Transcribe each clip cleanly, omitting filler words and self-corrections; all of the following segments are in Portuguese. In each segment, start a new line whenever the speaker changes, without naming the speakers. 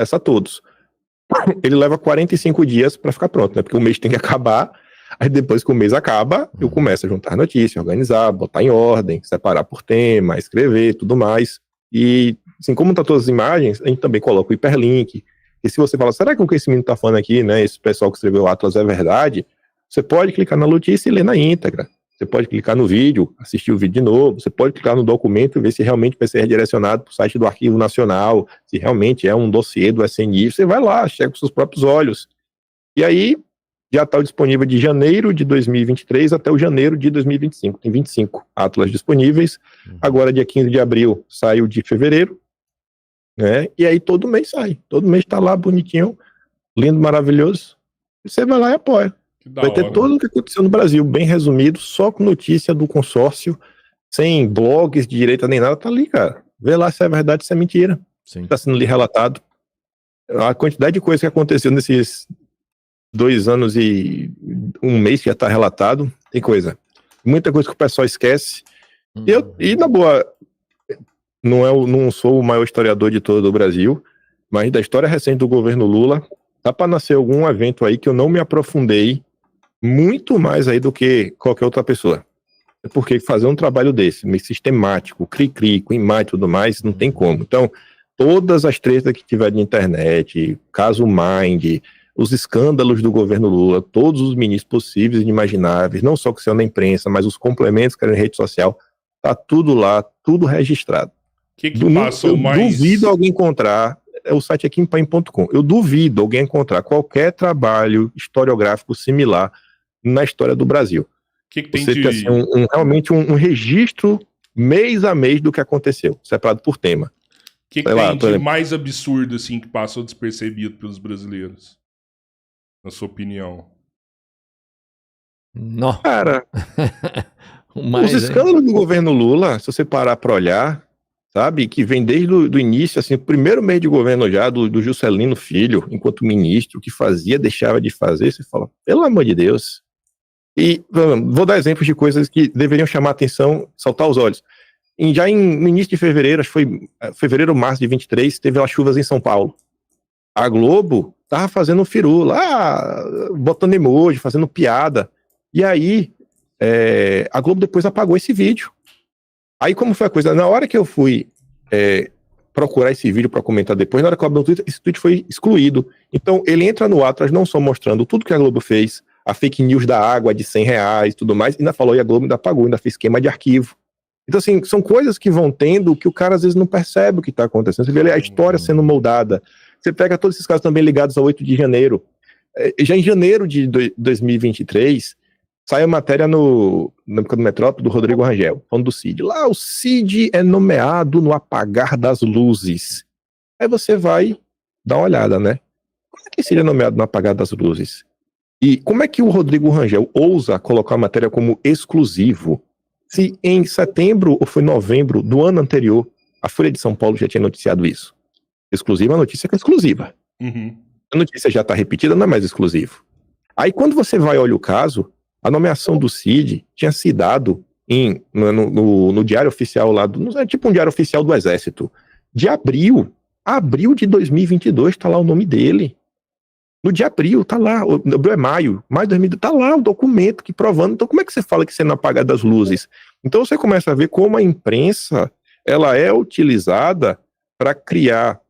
acesso a todos. Ele leva 45 dias para ficar pronto, né? Porque o mês tem que acabar, aí depois que o mês acaba, eu começo a juntar notícias, organizar, botar em ordem, separar por tema, escrever, tudo mais. E, assim, como tá todas as imagens, a gente também coloca o hiperlink. E se você fala, será que o que esse menino tá falando aqui, né, esse pessoal que escreveu o Atlas é verdade? Você pode clicar na notícia e ler na íntegra. Você pode clicar no vídeo, assistir o vídeo de novo, você pode clicar no documento e ver se realmente vai ser redirecionado para o site do Arquivo Nacional, se realmente é um dossiê do SNI, você vai lá, chega com seus próprios olhos. E aí, já está disponível de janeiro de 2023 até o janeiro de 2025. Tem 25 Atlas disponíveis. Agora, dia 15 de abril, sai o de fevereiro, né? E aí todo mês sai. Todo mês está lá bonitinho, lindo, maravilhoso. E você vai lá e apoia. Vai ter tudo o que aconteceu no Brasil, bem resumido, só com notícia do consórcio, sem blogs de direita nem nada, tá ali, cara. Vê lá se é verdade, se é mentira. Tá sendo ali relatado. A quantidade de coisa que aconteceu nesses 2 anos e 1 mês que já tá relatado, tem coisa. Muita coisa que o pessoal esquece. E na boa, não sou o maior historiador de todo o Brasil, mas da história recente do governo Lula, tá para nascer algum evento aí que eu não me aprofundei muito mais aí do que qualquer outra pessoa. Porque fazer um trabalho desse, meio sistemático, cri-cri, com imagem e tudo mais, não tem como. Então, todas as tretas que tiver de internet, caso Mind, os escândalos do governo Lula, todos os ministros possíveis e inimagináveis, não só que saiu na imprensa, mas os complementos que eram em rede social, tá tudo lá, tudo registrado.
Que passou mais...
Duvido alguém encontrar, o site é kimpaim.com, eu duvido alguém encontrar qualquer trabalho historiográfico similar na história do Brasil.
Que tem
você
de...
tem assim, realmente um registro mês a mês do que aconteceu, separado por tema.
O que tem de mais absurdo assim que passou despercebido pelos brasileiros? Na sua opinião?
Não.
Cara, os escândalos do governo Lula, se você parar para olhar, sabe, que vem desde o início, assim, o primeiro mês de governo já, do Juscelino Filho, enquanto ministro, o que fazia, deixava de fazer, você fala, pelo amor de Deus. E vou dar exemplos de coisas que deveriam chamar a atenção, saltar os olhos. No início de fevereiro, acho que foi fevereiro ou março de 23, teve as chuvas em São Paulo. A Globo tava fazendo um firu lá, botando emoji, fazendo piada. E aí, a Globo depois apagou esse vídeo. Aí como foi a coisa? Na hora que eu fui procurar esse vídeo para comentar depois, na hora que eu abri no Twitter, esse tweet foi excluído. Então ele entra no Atlas não só mostrando tudo que a Globo fez, a fake news da água de R$100 e tudo mais, ainda falou, e a Globo ainda apagou, ainda fez esquema de arquivo. Então assim, são coisas que vão tendo que o cara às vezes não percebe o que está acontecendo. Você vê ali a história sendo moldada. Você pega todos esses casos também ligados ao 8 de janeiro. Já em janeiro de 2023, sai a matéria no Metrópole do Rodrigo Rangel, falando do Cid. Lá o Cid é nomeado no apagar das luzes. Aí você vai dar uma olhada, né? Como é que Cid é nomeado no apagar das luzes? E como é que o Rodrigo Rangel ousa colocar a matéria como exclusivo? Se em setembro ou foi novembro do ano anterior, a Folha de São Paulo já tinha noticiado isso. Exclusiva, a notícia que é exclusiva.
Uhum.
A notícia já está repetida, não é mais exclusivo. Aí quando você vai e olha o caso, a nomeação do Cid tinha se dado no diário oficial lá, tipo um diário oficial do Exército, de abril de 2022, tá lá o nome dele. No de abril, tá lá, maio de 2022, tá lá o documento que provando. Então como é que você fala que você não apaga das luzes? Então você começa a ver como a imprensa, ela é utilizada para criar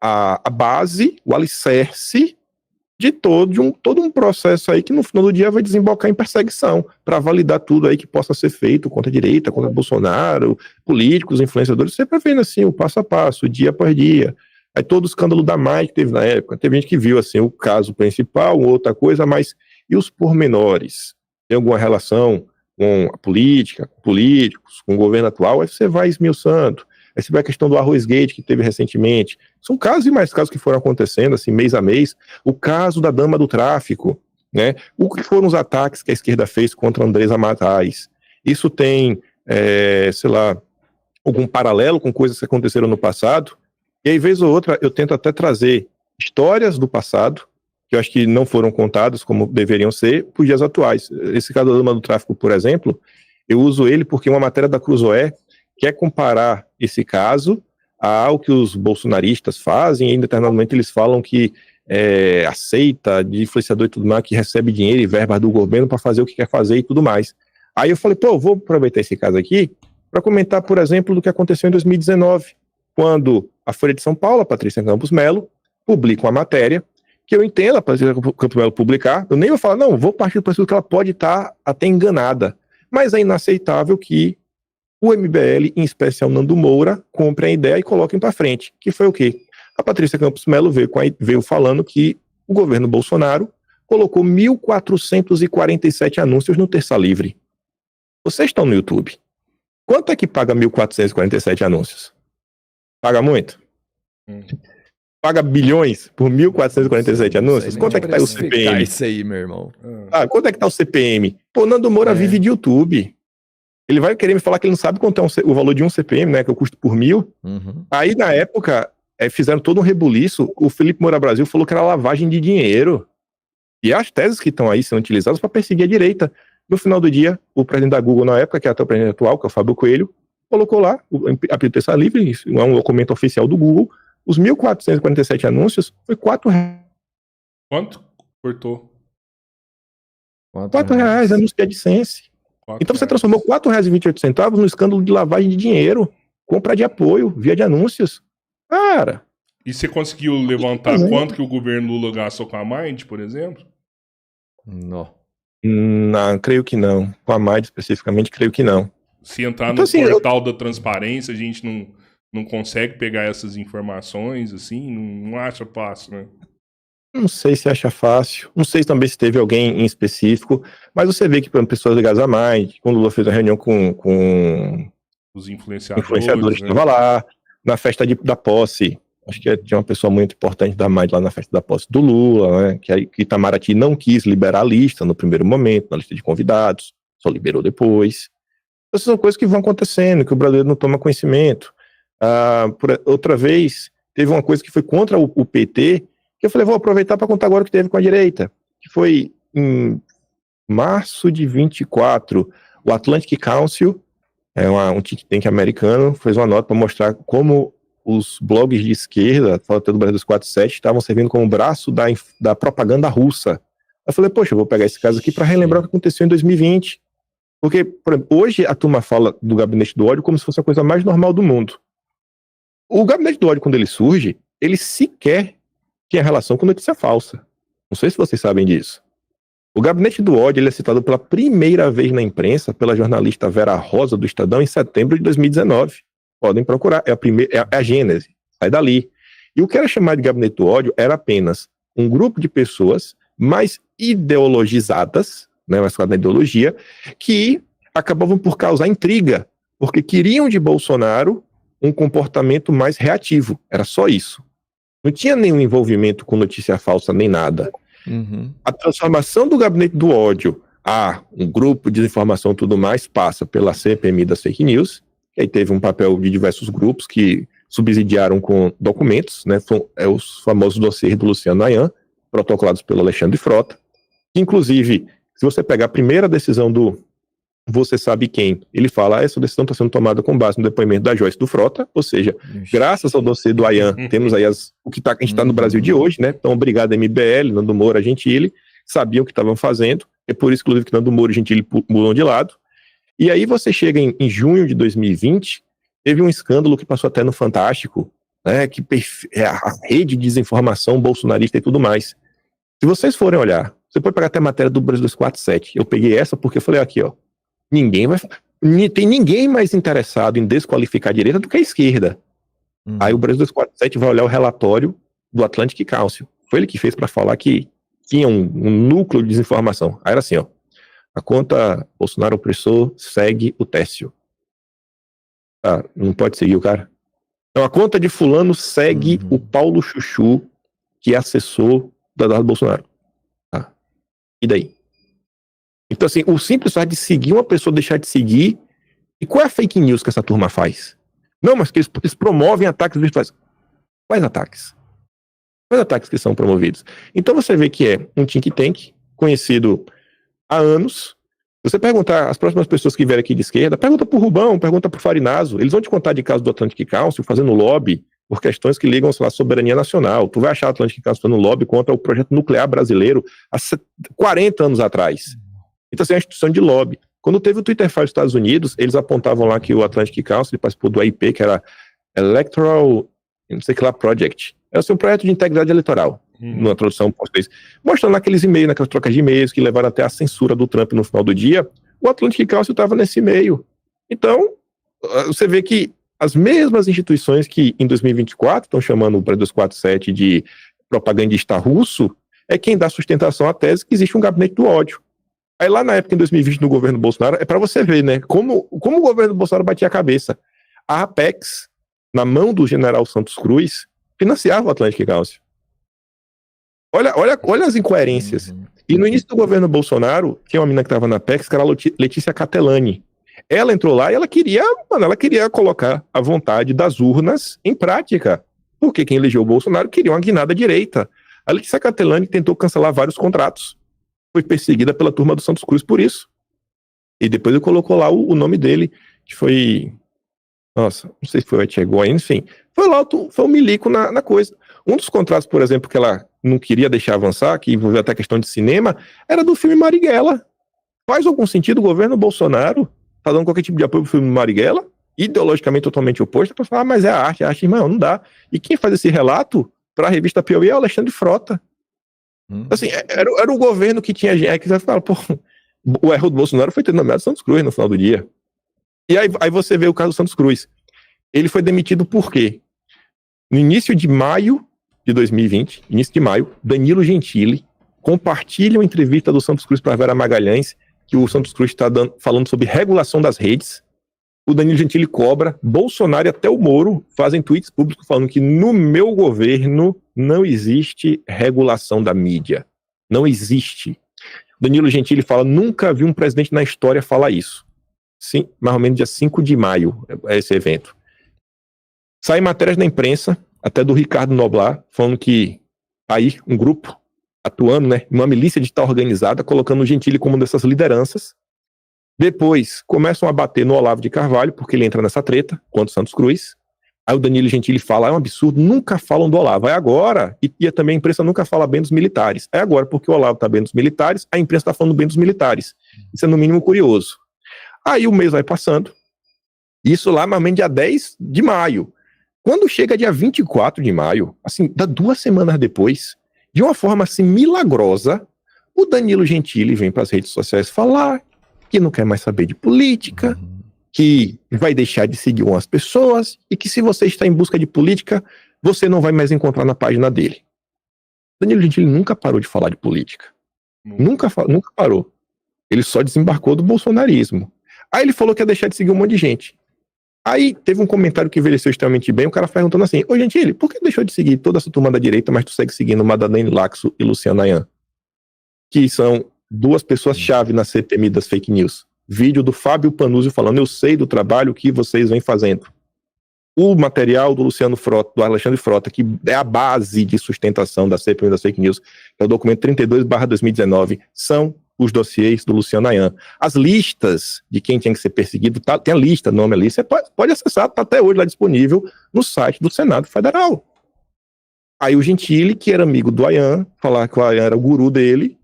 a base, o alicerce de todo um processo aí que no final do dia vai desembocar em perseguição, para validar tudo aí que possa ser feito contra a direita, contra Bolsonaro, políticos, influenciadores, sempre vendo assim, o passo a passo, dia após dia. Aí todo o escândalo da Mai que teve na época, teve gente que viu assim, o caso principal, outra coisa, mas e os pormenores? Tem alguma relação com a política, com políticos, com o governo atual? Aí você vai esmiuçando. Aí você vê a questão do Arrozgate que teve recentemente. São casos e mais casos que foram acontecendo, assim, mês a mês. O caso da dama do tráfico, né? O que foram os ataques que a esquerda fez contra a Andresa Matais. Isso tem, sei lá, algum paralelo com coisas que aconteceram no passado. E aí, vez ou outra, eu tento até trazer histórias do passado, que eu acho que não foram contadas como deveriam ser, para os dias atuais. Esse caso da dama do tráfico, por exemplo, eu uso ele porque uma matéria da Cruzoé quer comparar esse caso ao que os bolsonaristas fazem, e em determinado momento eles falam que aceita de influenciador e tudo mais, que recebe dinheiro e verbas do governo para fazer o que quer fazer e tudo mais. Aí eu falei, vou aproveitar esse caso aqui para comentar, por exemplo, do que aconteceu em 2019, quando a Folha de São Paulo, a Patrícia Campos Melo, publica uma matéria que eu entendo a Patrícia Campos Melo publicar, eu nem vou falar, não, vou partir do princípio que ela pode estar até enganada, mas é inaceitável que o MBL, em especial Nando Moura, compre a ideia e coloquem para frente, que foi o quê? A Patrícia Campos Melo veio falando que o governo Bolsonaro colocou 1.447 anúncios no Terça Livre. Vocês estão no YouTube. Quanto é que paga 1.447 anúncios? Paga muito? Paga bilhões por 1.447 anúncios? Quanto é que tá o CPM?
Isso aí, meu irmão.
Quanto é que tá o CPM? Pô, Nando Moura vive de YouTube. Ele vai querer me falar que ele não sabe quanto é o valor de um CPM, né? Que eu custo por 1.000. Aí, na época, fizeram todo um rebuliço. O Felipe Moura Brasil falou que era lavagem de dinheiro. E as teses que estão aí sendo utilizadas para perseguir a direita. No final do dia, o presidente da Google na época, que é até o presidente atual, que é o Fábio Coelho, colocou lá, a Terça Livre, isso é um documento oficial do Google, os 1.447 anúncios foi R$4.
Quanto? Cortou.
R$4 anúncio de AdSense. Então você transformou R$4,28 no escândalo de lavagem de dinheiro, compra de apoio, via de anúncios. Cara.
E você conseguiu levantar quanto que o governo Lula gastou com a Mind, por exemplo?
Não, creio que não. Com a Mind especificamente, creio que não.
Se entrar no portal da transparência, a gente não consegue pegar essas informações, assim, não acha fácil, né?
Não sei se acha fácil, não sei também se teve alguém em específico, mas você vê que, por exemplo, pessoas ligadas à Mind, quando o Lula fez a reunião com
os influenciadores
né? Estava lá, na festa da posse, acho que tinha uma pessoa muito importante da Mind lá na festa da posse do Lula, né? Que Itamaraty não quis liberar a lista no primeiro momento, na lista de convidados, só liberou depois. Essas são coisas que vão acontecendo, que o brasileiro não toma conhecimento. Outra vez, teve uma coisa que foi contra o PT, que eu falei, vou aproveitar para contar agora o que teve com a direita, que foi em março de 24, o Atlantic Council, um think tank americano, fez uma nota para mostrar como os blogs de esquerda, falando do Brasil 247, estavam servindo como braço da propaganda russa. Eu falei, poxa, eu vou pegar esse caso aqui para relembrar o que aconteceu em 2020. Porque, por exemplo, hoje a turma fala do gabinete do ódio como se fosse a coisa mais normal do mundo. O gabinete do ódio, quando ele surge, ele sequer tinha relação com notícia falsa. Não sei se vocês sabem disso. O gabinete do ódio ele é citado pela primeira vez na imprensa pela jornalista Vera Rosa do Estadão em setembro de 2019. Podem procurar, é a gênese, sai dali. E o que era chamado de gabinete do ódio era apenas um grupo de pessoas mais ideologizadas, né, mais na ideologia, que acabavam por causar intriga, porque queriam de Bolsonaro um comportamento mais reativo. Era só isso. Não tinha nenhum envolvimento com notícia falsa nem nada. A transformação do gabinete do ódio a um grupo de desinformação e tudo mais passa pela CPMI das fake news, que aí teve um papel de diversos grupos que subsidiaram com documentos, né, os famosos dossiês do Luciano Ayan, protocolados pelo Alexandre Frota. Inclusive, se você pegar a primeira decisão do Você Sabe Quem, ele fala, essa decisão está sendo tomada com base no depoimento da Joyce do Frota, ou seja, graças ao dossiê do Ayan, temos aí a gente está no Brasil de hoje, né? Então, obrigado MBL, Nando Moura, Gentili, sabiam o que estavam fazendo, é por isso, inclusive, que Nando Moura e Gentili mudam de lado. E aí você chega em junho de 2020, teve um escândalo que passou até no Fantástico, né? Que a rede de desinformação bolsonarista e tudo mais. Se vocês forem olhar, você pode pegar até a matéria do Brasil 247. Eu peguei essa porque eu falei aqui, ó. Tem ninguém mais interessado em desqualificar a direita do que a esquerda. Aí o Brasil 247 vai olhar o relatório do Atlantic Council. Foi ele que fez para falar que tinha um núcleo de desinformação. Aí era assim, ó. A conta Bolsonaro opressor segue o Técio. Não pode seguir o cara. Então a conta de fulano segue o Paulo Chuchu, que é assessor da Eduardo Bolsonaro. E daí? Então, assim, o simples fato de seguir uma pessoa, deixar de seguir. E qual é a fake news que essa turma faz? Não, mas que eles promovem ataques virtuais. Quais ataques? Quais ataques que são promovidos? Então você vê que é um think tank, conhecido há anos, Se você perguntar as próximas pessoas que vierem aqui de esquerda, pergunta pro Rubão, pergunta pro Farinazo, eles vão te contar de casos do Atlantic Council fazendo lobby por questões que ligam, sei lá, à soberania nacional. Tu vai achar o Atlantic Council fazendo lobby contra o projeto nuclear brasileiro há 40 anos atrás. Então, assim, é uma instituição de lobby. Quando teve o Twitter Files dos Estados Unidos, eles apontavam lá que o Atlantic Council participou do AIP, que era Electoral, não sei que lá, Project. Era assim, um projeto de integridade eleitoral, numa tradução em português. Mostrando naqueles e-mails, naquelas trocas de e-mails que levaram até a censura do Trump no final do dia, o Atlantic Council estava nesse meio. Então, você vê que as mesmas instituições que em 2024 estão chamando o Prédio 247 de propagandista russo, é quem dá sustentação à tese que existe um gabinete do ódio. Aí lá na época, em 2020, no governo Bolsonaro, é para você ver, né, como o governo Bolsonaro batia a cabeça. A Apex, na mão do general Santos Cruz, financiava o Atlantic Council. Olha as incoerências. E no início do governo Bolsonaro, tinha uma menina que estava na Apex, que era a Letícia Catelani. Ela entrou lá e ela queria colocar a vontade das urnas em prática. Porque quem elegeu o Bolsonaro queria uma guinada direita. A Letícia Catelani tentou cancelar vários contratos. Foi perseguida pela turma do Santos Cruz por isso. E depois ele colocou lá o nome dele, que foi... Nossa, não sei se foi o Etchegói, enfim. Foi lá, foi um milico na coisa. Um dos contratos, por exemplo, que ela não queria deixar avançar, que envolveu até a questão de cinema, era do filme Marighella. Faz algum sentido o governo Bolsonaro tá dando qualquer tipo de apoio pro filme Marighella? Ideologicamente totalmente oposto, para falar, mas é a arte, irmão, não dá. E quem faz esse relato para a revista Piauí é o Alexandre Frota. Assim, era o governo que tinha gente que fala, pô, o erro do Bolsonaro foi ter nomeado Santos Cruz no final do dia. E aí você vê o caso do Santos Cruz. Ele foi demitido por quê? No início de maio de 2020, Danilo Gentili compartilha uma entrevista do Santos Cruz para Vera Magalhães, que o Santos Cruz está falando sobre regulação das redes. O Danilo Gentili cobra, Bolsonaro e até o Moro fazem tweets públicos falando que no meu governo não existe regulação da mídia. Não existe. Danilo Gentili fala, nunca vi um presidente na história falar isso. Sim, mais ou menos dia 5 de maio é esse evento. Sai matérias na imprensa, até do Ricardo Noblar, falando que aí um grupo atuando, né, uma milícia de tal organizada, colocando o Gentili como uma dessas lideranças. Depois, começam a bater no Olavo de Carvalho, porque ele entra nessa treta, contra o Santos Cruz. Aí o Danilo Gentili fala, é um absurdo, nunca falam do Olavo. É agora, e também a imprensa nunca fala bem dos militares. É agora, porque o Olavo tá bem dos militares, a imprensa tá falando bem dos militares. Isso é no mínimo curioso. Aí o mês vai passando, isso lá, mais ou menos dia 10 de maio. Quando chega dia 24 de maio, assim, dá 2 semanas depois, de uma forma assim milagrosa, o Danilo Gentili vem para as redes sociais falar que não quer mais saber de política, que vai deixar de seguir umas pessoas e que se você está em busca de política, você não vai mais encontrar na página dele. Danilo Gentili nunca parou de falar de política. Nunca parou. Ele só desembarcou do bolsonarismo. Aí ele falou que ia deixar de seguir um monte de gente. Aí teve um comentário que envelheceu extremamente bem, o cara perguntando assim, ô Gentili, por que deixou de seguir toda essa turma da direita, mas tu segue seguindo Madalene Laxo e Luciano Ayan? Que são 2 pessoas-chave na CPMI das fake news. Vídeo do Fábio Panuzzi falando, eu sei do trabalho que vocês vêm fazendo. O material do Luciano Frota, do Alexandre Frota, que é a base de sustentação da CPMI das fake news, é o documento 32/2019, são os dossiês do Luciano Ayan. As listas de quem tinha que ser perseguido, tem a lista, nome ali, você pode acessar, está até hoje lá disponível no site do Senado Federal. Aí o Gentili, que era amigo do Ayan, falar que o Ayan era o guru dele,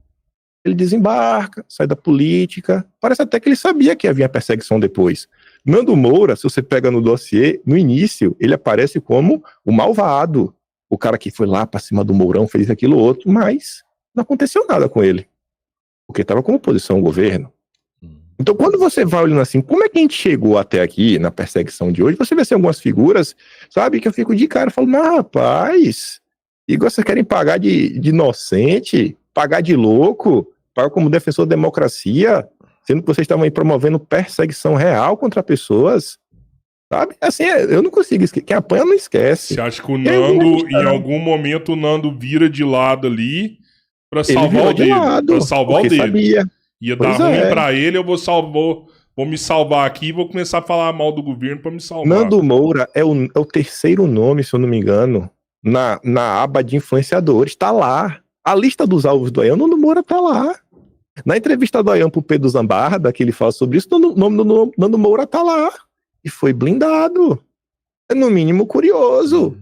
ele desembarca, sai da política, parece até que ele sabia que havia perseguição depois. Nando Moura, se você pega no dossiê, no início, ele aparece como o malvado, o cara que foi lá para cima do Mourão, fez aquilo outro, mas não aconteceu nada com ele. Porque estava com oposição ao governo. Então, quando você vai olhando assim, como é que a gente chegou até aqui, na perseguição de hoje, você vê assim, algumas figuras, sabe, que eu fico de cara, eu falo, mas rapaz, igual vocês querem pagar de inocente, pagar de louco, pagar como defensor da democracia, sendo que vocês estavam aí promovendo perseguição real contra pessoas, sabe? Assim, eu não consigo esquecer, quem apanha não esquece.
Você acha que o Nando, em algum momento, o Nando vira de lado ali, pra salvar o dele. Pra salvar o dele.
Sabia.
Ia dar ruim pra ele, eu vou me salvar aqui e vou começar a falar mal do governo pra me salvar.
Nando Moura é o 3º nome, se eu não me engano, na aba de influenciadores. Tá lá. A lista dos alvos do Ayan, Nando Moura tá lá. Na entrevista do Ayan pro Pedro Zambarda, que ele fala sobre isso, o nome do Nando Moura tá lá. E foi blindado. É no mínimo curioso.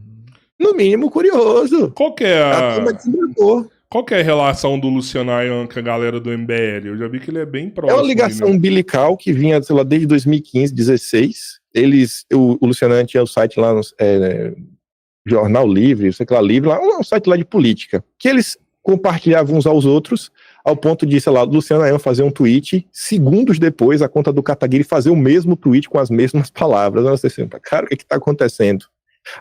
No mínimo curioso.
Qual que é a relação do Luciano Ayan com a galera do MBL? Eu já vi que ele é bem próximo.
É uma ligação umbilical que vinha, sei lá, desde 2015, 2016. O Luciano Ayan tinha o site lá, Jornal Livre, sei lá, Livre, lá, um site lá de política, que eles compartilhavam uns aos outros, ao ponto de, sei lá, o Luciano Ayan fazer um tweet, segundos depois, a conta do Kataguiri fazer o mesmo tweet com as mesmas palavras. Eu não sei se, cara, o que está acontecendo?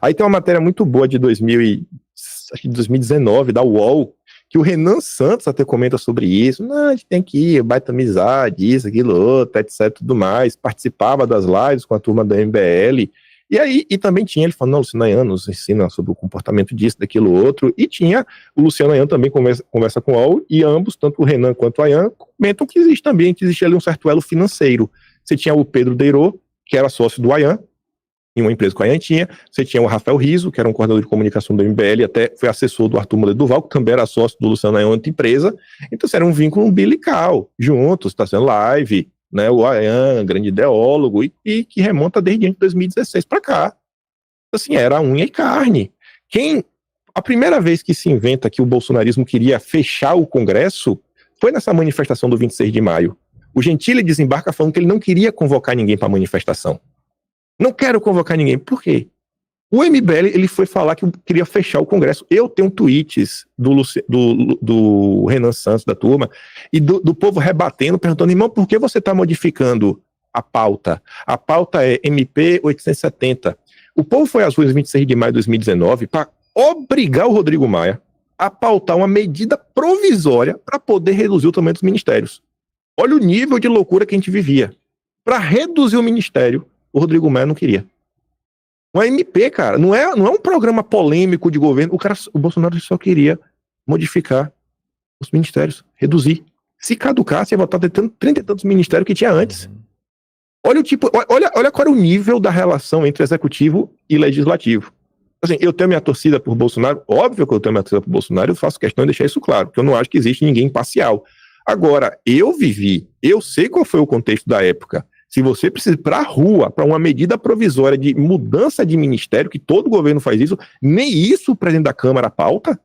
Aí tem uma matéria muito boa de 2019, da UOL, que o Renan Santos até comenta sobre isso. Não, a gente tem que ir, baita amizade, isso, aquilo, outro, etc, tudo mais. Participava das lives com a turma da MBL. E aí, e também tinha, ele falando, não, o Luciano Ayan nos ensina sobre o comportamento disso, daquilo, outro. E tinha, o Luciano Ayan também conversa com o UOL, e ambos, tanto o Renan quanto o Ayan, comentam que existe ali um certo elo financeiro. Você tinha o Pedro Deirô, que era sócio do Ayan, em uma empresa que o Ayan tinha. Você tinha o Rafael Rizzo, que era um coordenador de comunicação do MBL, até foi assessor do Arthur Moledo Duval, que também era sócio do Luciano Ayan, outra empresa. Então, era um vínculo umbilical, juntos, está sendo live, né, o Ayan, grande ideólogo, e que remonta desde 2016 para cá. Assim, era unha e carne. A primeira vez que se inventa que o bolsonarismo queria fechar o Congresso foi nessa manifestação do 26 de maio. O Gentili desembarca falando que ele não queria convocar ninguém para a manifestação. Não quero convocar ninguém. Por quê? O MBL, ele foi falar que queria fechar o Congresso. Eu tenho tweets do Renan Santos, da turma, e do povo rebatendo, perguntando, irmão, por que você está modificando a pauta? A pauta é MP 870. O povo foi às ruas 26 de maio de 2019 para obrigar o Rodrigo Maia a pautar uma medida provisória para poder reduzir o tamanho dos ministérios. Olha o nível de loucura que a gente vivia. Para reduzir o ministério, o Rodrigo Maia não queria. Uma MP, cara, não é um programa polêmico de governo. O Bolsonaro só queria modificar os ministérios, reduzir. Se caducasse, ia voltar tentando 30 e tantos ministérios que tinha antes. Olha qual era o nível da relação entre executivo e legislativo. Assim, eu tenho minha torcida por Bolsonaro, óbvio que eu tenho minha torcida por Bolsonaro, eu faço questão de deixar isso claro, porque eu não acho que existe ninguém imparcial. Agora, eu sei qual foi o contexto da época. Se você precisa ir para a rua, para uma medida provisória de mudança de ministério, que todo governo faz isso, nem isso o presidente da Câmara pauta,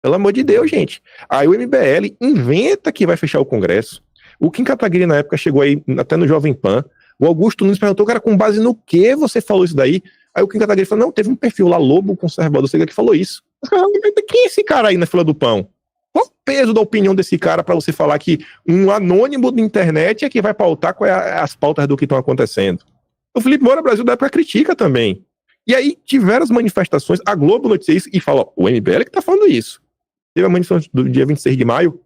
pelo amor de Deus, gente. Aí o MBL inventa que vai fechar o Congresso. O Kim Kataguiri, na época, chegou aí até no Jovem Pan. O Augusto Nunes perguntou, cara, com base no que você falou isso daí? Aí o Kim Kataguiri falou, não, teve um perfil lá, Lobo Conservador, sei lá, que falou isso. Quem é esse cara aí na fila do pão? Qual o peso da opinião desse cara para você falar que um anônimo da internet é que vai pautar quais as pautas do que estão acontecendo? O Felipe Moura Brasil da época critica também. E aí tiveram as manifestações, a Globo noticia isso e fala, ó, o MBL que tá falando isso. Teve a manifestação do dia 26 de maio,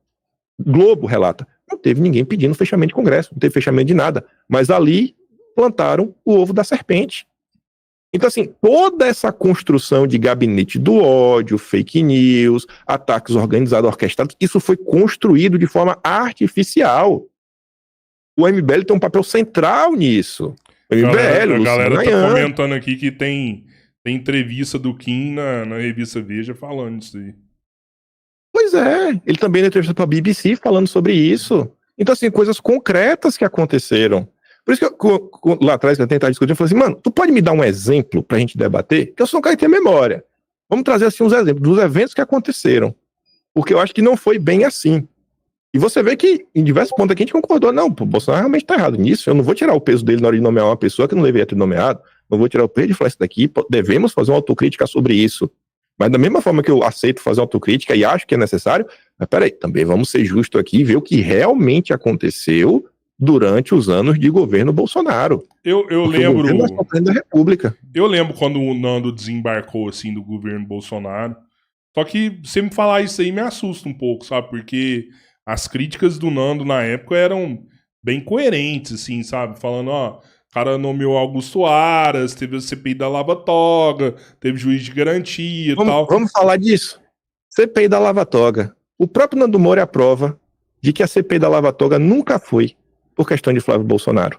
Globo relata, não teve ninguém pedindo fechamento de Congresso, não teve fechamento de nada, mas ali plantaram o ovo da serpente. Então, assim, toda essa construção de gabinete do ódio, fake news, ataques organizados, orquestrados, isso foi construído de forma artificial. O MBL tem um papel central nisso. O MBL,
a galera tá comentando aqui que tem entrevista do Kim na revista Veja falando isso aí.
Pois é, ele também deu entrevista para a BBC falando sobre isso. Então, assim, coisas concretas que aconteceram. Por isso que eu, lá atrás, que eu tentava discutir, eu falei assim, mano, tu pode me dar um exemplo pra gente debater? Que eu sou um cara que tem memória. Vamos trazer, assim, uns exemplos dos eventos que aconteceram. Porque eu acho que não foi bem assim. E você vê que, em diversos pontos aqui, a gente concordou. Não, o Bolsonaro realmente tá errado nisso. Eu não vou tirar o peso dele na hora de nomear uma pessoa que não deveria ter nomeado. Não vou tirar o peso de falar isso daqui. Devemos fazer uma autocrítica sobre isso. Mas da mesma forma que eu aceito fazer uma autocrítica e acho que é necessário, mas peraí, também vamos ser justos aqui e ver o que realmente aconteceu durante os anos de governo Bolsonaro.
Eu lembro
da República.
Eu lembro quando o Nando desembarcou assim do governo Bolsonaro. Só que você me falar isso aí me assusta um pouco, sabe? Porque as críticas do Nando na época eram bem coerentes, assim, sabe? Falando, ó, o cara nomeou Augusto Aras, teve a CPI da Lava Toga, teve juiz de garantia e tal.
Vamos falar disso. CPI da Lava Toga. O próprio Nando Moura é a prova de que a CPI da Lava Toga nunca foi por questão de Flávio Bolsonaro.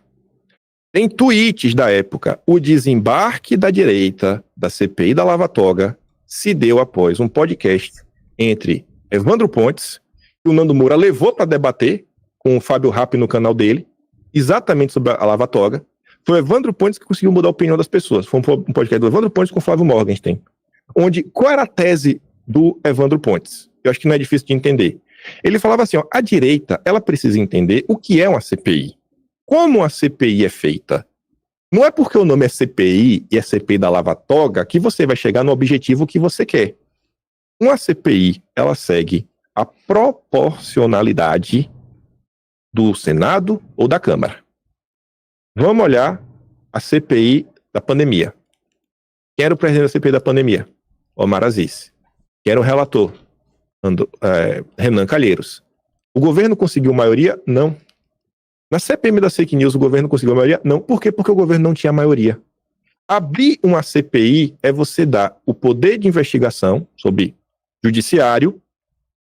Tem tweets da época. O desembarque da direita da CPI da Lava Toga se deu após um podcast entre Evandro Pontes, que o Nando Moura levou para debater, com o Fábio Rappi no canal dele, exatamente sobre a Lava Toga. Foi o Evandro Pontes que conseguiu mudar a opinião das pessoas. Foi um podcast do Evandro Pontes com o Flávio Morgenstern. Qual era a tese do Evandro Pontes? Eu acho que não é difícil de entender. Ele falava assim, a direita, ela precisa entender o que é uma CPI. Como a CPI é feita? Não é porque o nome é CPI e é CPI da Lava Toga que você vai chegar no objetivo que você quer. Uma CPI, ela segue a proporcionalidade do Senado ou da Câmara. Vamos olhar a CPI da pandemia. Quem era o presidente da CPI da pandemia? Omar Aziz. Quem era o relator? Renan Calheiros. O governo conseguiu maioria? Não. Na CPMI da fake news, o governo conseguiu maioria? Não. Por quê? Porque o governo não tinha maioria. Abrir uma CPI é você dar o poder de investigação sobre judiciário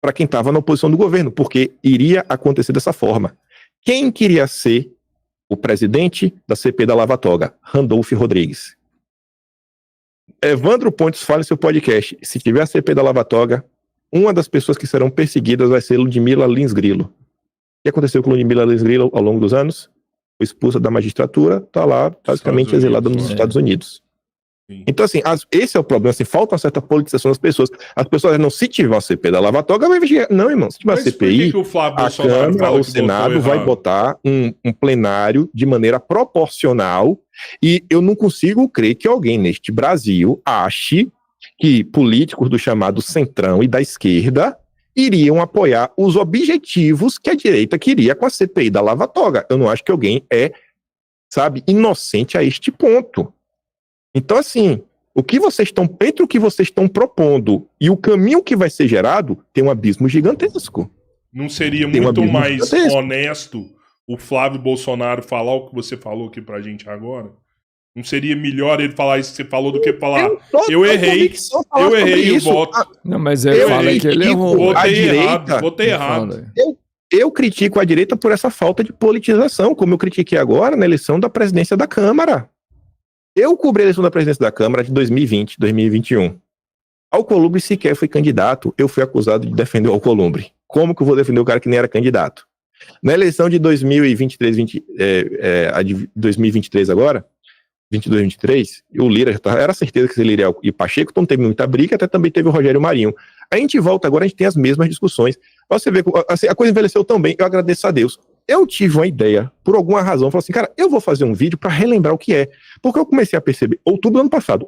para quem estava na oposição do governo, porque iria acontecer dessa forma. Quem queria ser o presidente da CPI da Lava Toga? Randolfo Rodrigues. Evandro Pontes fala em seu podcast, se tiver a CPI da Lava Toga, uma das pessoas que serão perseguidas vai ser Ludmila Lins Grilo. O que aconteceu com Ludmila Lins Grilo ao longo dos anos? Foi expulsa da magistratura, está lá basicamente exilada nos Estados Unidos. Sim. Então, assim, esse é o problema, assim, falta uma certa politização das pessoas. As pessoas não, se tiver uma CPI da Lava Toga, vai investigar. Não, irmão, se tiver uma CPI, a Câmara ou o Senado vai botar um plenário de maneira proporcional, e eu não consigo crer que alguém neste Brasil ache que políticos do chamado centrão e da esquerda iriam apoiar os objetivos que a direita queria com a CPI da Lava Toga. Eu não acho que alguém inocente a este ponto. Então, assim, entre o que vocês estão propondo e o caminho que vai ser gerado, tem um abismo gigantesco.
Não seria muito mais honesto o Flávio Bolsonaro falar o que você falou aqui pra gente agora? Não seria melhor ele falar isso que você falou do que falar eu errei o voto.
Não, mas ele fala que ele errou.
Votei errado.
Eu critico a direita por essa falta de politização, como eu critiquei agora na eleição da presidência da Câmara. Eu cobri a eleição da presidência da Câmara de 2020, 2021. Alcolumbre sequer foi candidato, eu fui acusado de defender o Alcolumbre. Como que eu vou defender o cara que nem era candidato? Na eleição de 2023, 2023 agora, 22, 23, o Lira era certeza que ele iria ir Pacheco, então teve muita briga, até também teve o Rogério Marinho. A gente volta agora, a gente tem as mesmas discussões. Você vê, assim, a coisa envelheceu tão bem, eu agradeço a Deus. Eu tive uma ideia, por alguma razão, falei assim, cara, eu vou fazer um vídeo para relembrar o que é. Porque eu comecei a perceber, outubro do ano passado,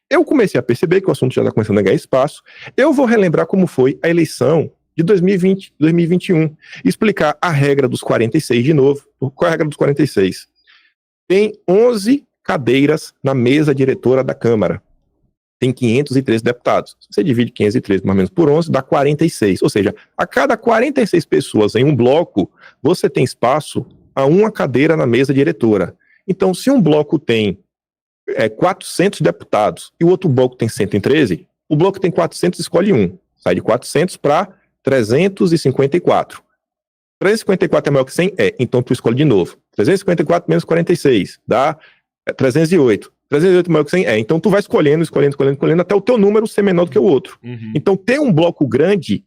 eu comecei a perceber que o assunto já está começando a ganhar espaço. Eu vou relembrar como foi a eleição de 2020, 2021. Explicar a regra dos 46 de novo. Qual é a regra dos 46? Tem 11 cadeiras na mesa diretora da Câmara. Tem 513 deputados. Você divide 513 mais ou menos por 11, dá 46. Ou seja, a cada 46 pessoas em um bloco, você tem espaço a uma cadeira na mesa diretora. Então, se um bloco tem 400 deputados e o outro bloco tem 113, o bloco tem 400 escolhe um. Sai de 400 para 354. 354 é maior que 100? Então tu escolhe de novo. 354 menos 46 dá 308. 308 maior que 100? Então tu vai escolhendo até o teu número ser menor do que o outro.
Uhum.
Então ter um bloco grande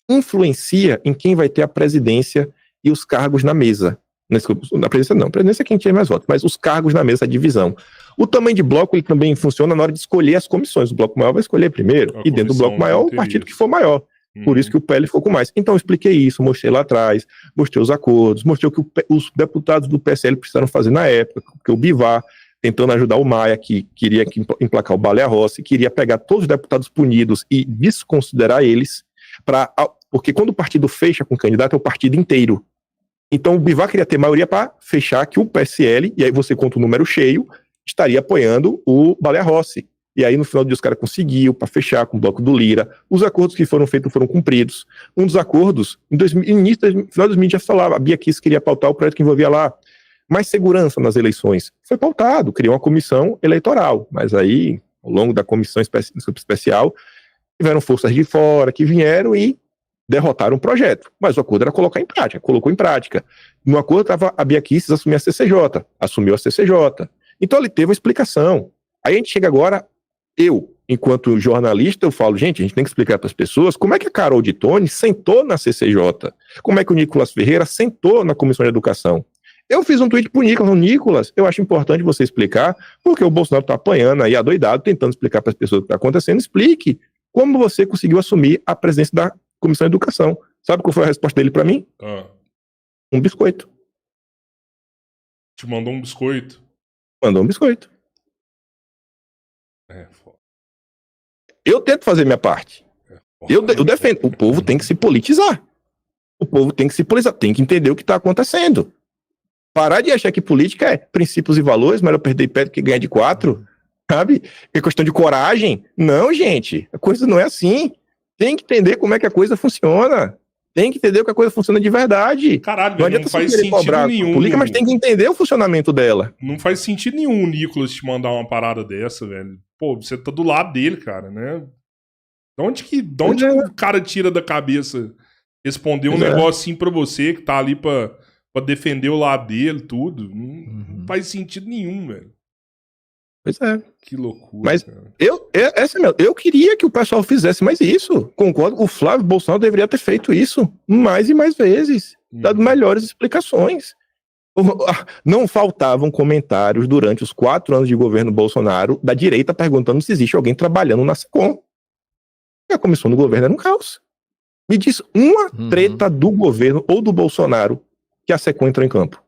influencia em quem vai ter a presidência e os cargos na mesa. Na presidência não, a presidência é quem tinha mais votos, mas os cargos na mesa, a divisão. O tamanho de bloco ele também funciona na hora de escolher as comissões. O bloco maior vai escolher primeiro, e dentro do bloco maior, o partido que for maior. Por isso que o PL ficou com mais. Então eu expliquei isso, mostrei lá atrás, mostrei os acordos, mostrei o que os deputados do PSL precisaram fazer na época, porque o Bivar, tentando ajudar o Maia, que queria emplacar o Baleia Rossi, queria pegar todos os deputados punidos e desconsiderar eles, porque quando o partido fecha com o candidato, é o partido inteiro. Então o Bivar queria ter maioria para fechar que o PSL, e aí você conta o número cheio, estaria apoiando o Baleia Rossi. E aí no final do dia os caras conseguiu para fechar com o bloco do Lira. Os acordos que foram feitos foram cumpridos. Um dos acordos, final de 2020 já falava, a Bia Kicis queria pautar o projeto que envolvia lá mais segurança nas eleições. Foi pautado, criou uma comissão eleitoral. Mas aí, ao longo da comissão especial, tiveram forças de fora que vieram e derrotaram o projeto. Mas o acordo era colocar em prática, colocou em prática. No acordo estava a Bia Kicis assumiu a CCJ. Então ele teve uma explicação. Aí a gente chega agora Eu, enquanto jornalista, eu falo, gente, a gente tem que explicar para as pessoas como é que a Carol de Tone sentou na CCJ, como é que o Nicolas Ferreira sentou na Comissão de Educação. Eu fiz um tweet pro Nicolas, eu acho importante você explicar, porque o Bolsonaro tá apanhando aí, adoidado, tentando explicar para as pessoas o que está acontecendo. Explique como você conseguiu assumir a presidência da Comissão de Educação. Sabe qual foi a resposta dele para mim? Um biscoito.
Te mandou um biscoito?
Mandou um biscoito.
Foda.
Eu tento fazer minha parte. Eu defendo. O povo tem que se politizar. O povo tem que se politizar, tem que entender o que está acontecendo. Parar de achar que política é princípios e valores, melhor perder pé do que ganhar de 4, sabe? É questão de coragem. Não, gente, a coisa não é assim. Tem que entender como é que a coisa funciona. Tem que entender que a coisa funciona de verdade.
Caralho,
não adianta
não faz
sentido
nenhum.
Política, mas tem que entender o funcionamento dela.
Não faz sentido nenhum o Nicolas te mandar uma parada dessa, velho. Pô, você tá do lado dele, cara, né? De onde que o cara tira da cabeça responder um negócio assim pra você, que tá ali pra defender o lado dele, tudo? Não faz sentido nenhum, velho.
Pois é.
Que loucura.
Mas eu queria que o pessoal fizesse mais isso. Concordo, o Flávio Bolsonaro deveria ter feito isso mais e mais vezes, dado melhores explicações. Não faltavam comentários durante os 4 anos de governo Bolsonaro da direita perguntando se existe alguém trabalhando na SECOM. E a comissão do governo era um caos. Me diz uma treta do governo ou do Bolsonaro que a SECOM entrou em campo.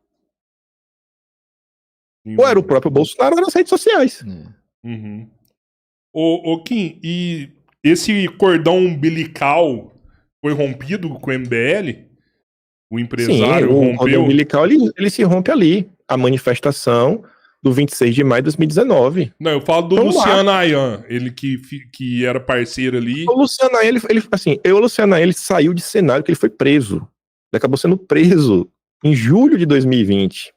Ou era o próprio Bolsonaro ou nas redes sociais.
Ô Kim, e esse cordão umbilical foi rompido com o MBL? O empresário rompeu?
O cordão umbilical ele se rompe ali. A manifestação do 26 de maio de 2019.
Não, eu falo do Luciano Ayan, ele que era parceiro ali.
O Luciano Ayan, o Luciano Ayan, ele saiu de cenário que ele foi preso. Ele acabou sendo preso em julho de 2020.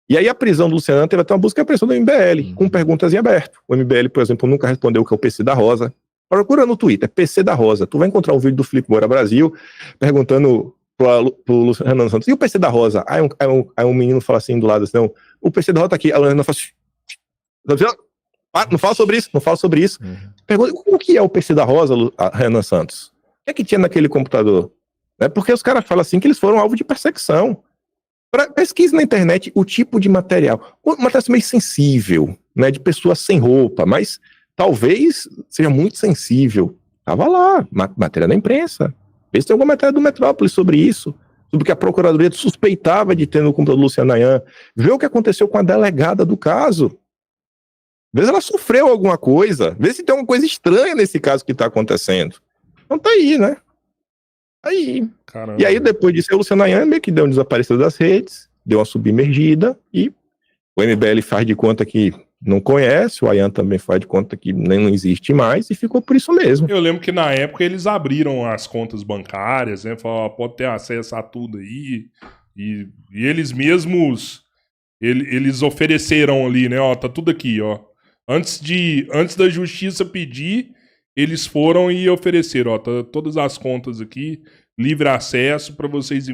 E aí a prisão do Luciano Ayan teve até uma busca e apreensão do MBL, com perguntas em aberto. O MBL, por exemplo, nunca respondeu o que é o PC da Rosa. Procura no Twitter, PC da Rosa. Tu vai encontrar um vídeo do Felipe Moura Brasil perguntando pro Luciano Santos, e o PC da Rosa? Aí um menino fala assim do lado, assim, não, o PC da Rosa tá aqui. A Luciana fala assim, não fala sobre isso. Pergunta, o que é o PC da Rosa, Renan Santos? O que tinha naquele computador? Porque os caras falam assim que eles foram alvo de perseguição. Pesquise na internet o tipo de material. Um material meio sensível, né, de pessoas sem roupa, mas talvez seja muito sensível. Tava lá, matéria da imprensa. Vê se tem alguma matéria do Metrópolis sobre isso, sobre o que a Procuradoria suspeitava de ter no computador do Luciano Ayan. Vê o que aconteceu com a delegada do caso. Vê se ela sofreu alguma coisa. Vê se tem alguma coisa estranha nesse caso que está acontecendo. Então tá aí, né? Aí. Caramba. E aí, depois disso, o Luciano Ayan meio que deu um desaparecido das redes, deu uma submergida, e o MBL faz de conta que não conhece, o Ayan também faz de conta que nem não existe mais, e ficou por isso mesmo.
Eu lembro que na época eles abriram as contas bancárias, né? Falaram, pode ter acesso a tudo aí. E eles mesmos, eles ofereceram ali, né? Ó, tá tudo aqui, ó. Antes da justiça pedir, eles foram e ofereceram, ó, tá todas as contas aqui, livre acesso para vocês